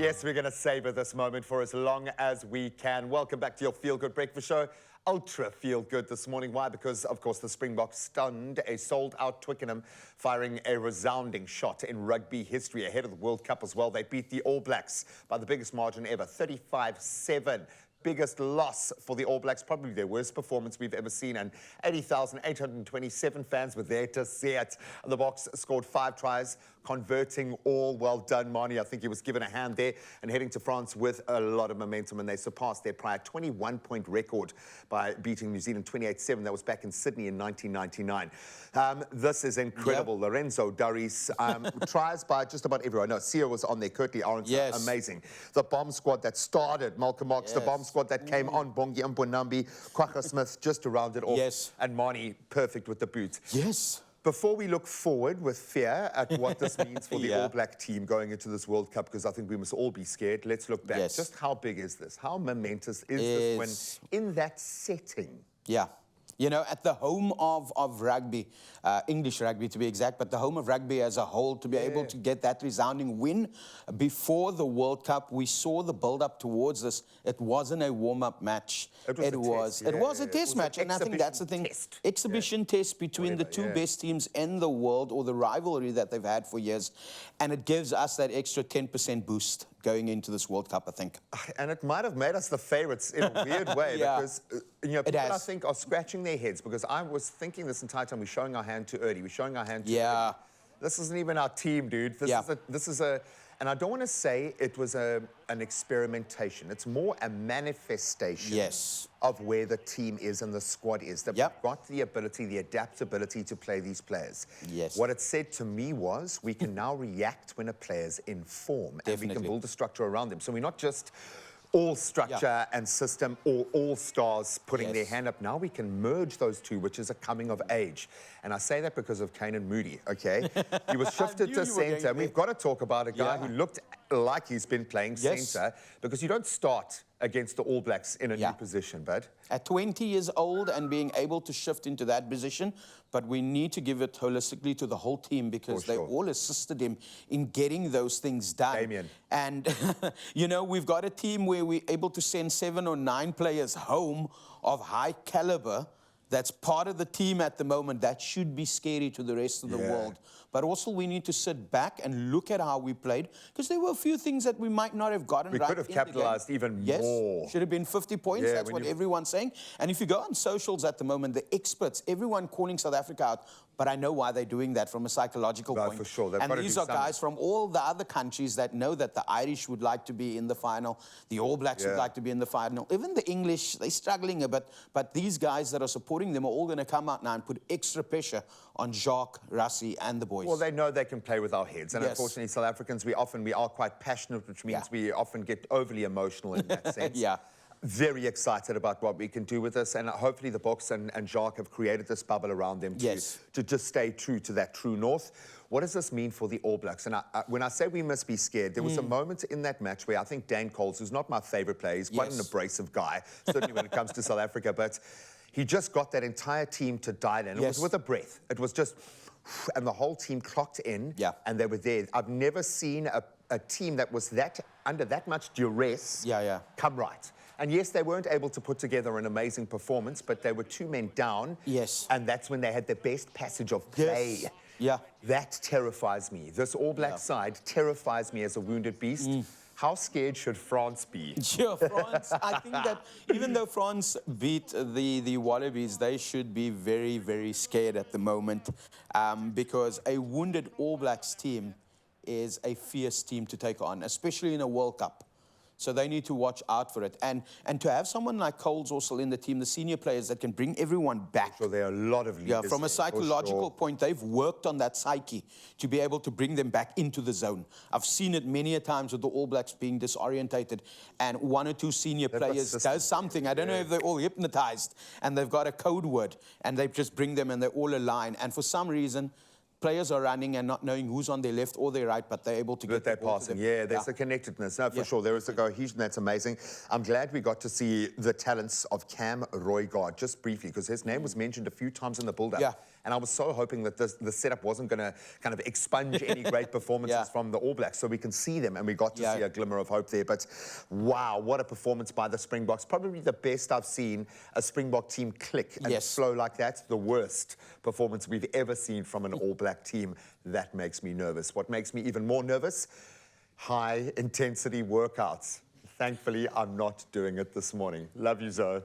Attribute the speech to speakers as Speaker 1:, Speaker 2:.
Speaker 1: Yes, we're going to savor this moment for as long as we can. Welcome back to your Feel Good Breakfast Show. Ultra feel good this morning. Why? Because, of course, the Springboks stunned a sold-out Twickenham, firing a resounding shot in rugby history ahead of the World Cup as well. They beat the All Blacks by the biggest margin ever, 35-7. Biggest loss for the All Blacks, probably their worst performance we've ever seen, and 80,827 fans were there to see it. The Boks scored 5 tries, converting all. Well done, Mani. I think he was given a hand there, and heading to France with a lot of momentum, and they surpassed their prior 21-point record by beating New Zealand 28-7. That was back in Sydney in 1999. This is incredible. Yep. Lorenzo Darius, tries by just about everyone. No, Sia was on there, Curtly Aronson, yes. Amazing. The bomb squad that started, Malcolm Marx, yes. The bomb squad that came on, Bongi Mponambi, Kwagga Smith just to round it off, yes. And Mani, perfect with the boot.
Speaker 2: Yes.
Speaker 1: Before we look forward with fear at what this means for the All Black team going into this World Cup, because I think we must all be scared, let's look back.
Speaker 2: Yes.
Speaker 1: Just how big is this? How momentous is this when in that setting?
Speaker 2: Yeah. You know, at the home of rugby, English rugby to be exact, but the home of rugby as a whole, to be able to get that resounding win before the World Cup, we saw the build-up towards this. It wasn't a warm-up match. It was a test match, and I think that's the thing. Exhibition test between the two best teams in the world, or the rivalry that they've had for years, and it gives us that extra 10% boost going into this World Cup, I think.
Speaker 1: And it might have made us the favourites in a weird way, because you know, people I think are scratching their heads, because I was thinking this entire time, we're showing our hand too early, we're showing our hand too early. This isn't even our team, dude. This is a, and I don't want to say it was an experimentation. It's more a manifestation of where the team is and the squad is. That we've got the ability, the adaptability to play these players. What it said to me was, we can now react when a player's in form, and we can build a structure around them. So we're not just all structure and system, or all stars putting their hand up. Now we can merge those two, which is a coming of age. And I say that because of Kane and Moody, okay? He was shifted to centre, and we've got to talk about a guy who looked like he's been playing centre, because you don't start against the All Blacks in a new position, bud.
Speaker 2: At 20 years old and being able to shift into that position, but we need to give it holistically to the whole team, because they all assisted him in getting those things done.
Speaker 1: Damien.
Speaker 2: And, you know, we've got a team where we're able to send 7 or 9 players home of high caliber. That's part of the team at the moment. That should be scary to the rest of the world. But also we need to sit back and look at how we played, because there were a few things that we might not have gotten right.
Speaker 1: We could have capitalized even more.
Speaker 2: Should have been 50 points. That's what everyone's saying. And if you go on socials at the moment, the experts, everyone calling South Africa out, but I know why they're doing that from a psychological point.
Speaker 1: For sure.
Speaker 2: And these are guys from all the other countries that know that the Irish would like to be in the final, the All Blacks would like to be in the final, even the English, they're struggling a bit, but these guys that are supporting them are all going to come out now and put extra pressure on Jacques, Rassie, and the boys.
Speaker 1: Well, they know they can play with our heads, and unfortunately, South Africans, we are quite passionate, which means we often get overly emotional in that sense. Very excited about what we can do with this, and hopefully the Boks and Jacques have created this bubble around them to just stay true to that true north. What does this mean for the All Blacks? And when I say we must be scared, there was a moment in that match where I think Dan Coles, who's not my favorite player, he's quite an abrasive guy, certainly when it comes to South Africa, but he just got that entire team to dial in. It was with a breath. It was just, and the whole team clocked in, and they were there. I've never seen a team that was under that much duress come right. And yes, they weren't able to put together an amazing performance, but they were 2 men down. And that's when they had the best passage of play. That terrifies me. This All Black side terrifies me as a wounded beast. How scared should France be?
Speaker 2: France, I think that even though France beat the Wallabies, they should be very, very scared at the moment, because a wounded All Blacks team is a fierce team to take on, especially in a World Cup. So they need to watch out for it. And to have someone like Coles also in the team, the senior players that can bring everyone back.
Speaker 1: So there are a lot of leaders.
Speaker 2: From a psychological point, they've worked on that psyche to be able to bring them back into the zone. I've seen it many a times with the All Blacks being disorientated, and 1 or 2 senior players does something. I don't know if they're all hypnotized and they've got a code word, and they just bring them and they all align. And for some reason, players are running and not knowing who's on their left or their right, but they're able to get
Speaker 1: that passing. There's a connectedness. No, for sure. There is a cohesion that's amazing. I'm glad we got to see the talents of Cam Roygaard just briefly, because his name was mentioned a few times in the build-up. And I was so hoping that the setup wasn't going to kind of expunge any great performances from the All Blacks, so we can see them, and we got to see a glimmer of hope there. But wow, what a performance by the Springboks. Probably the best I've seen a Springbok team click and flow like that. The worst performance we've ever seen from an All Black team. That makes me nervous. What makes me even more nervous? High intensity workouts. Thankfully, I'm not doing it this morning. Love you, Zoe.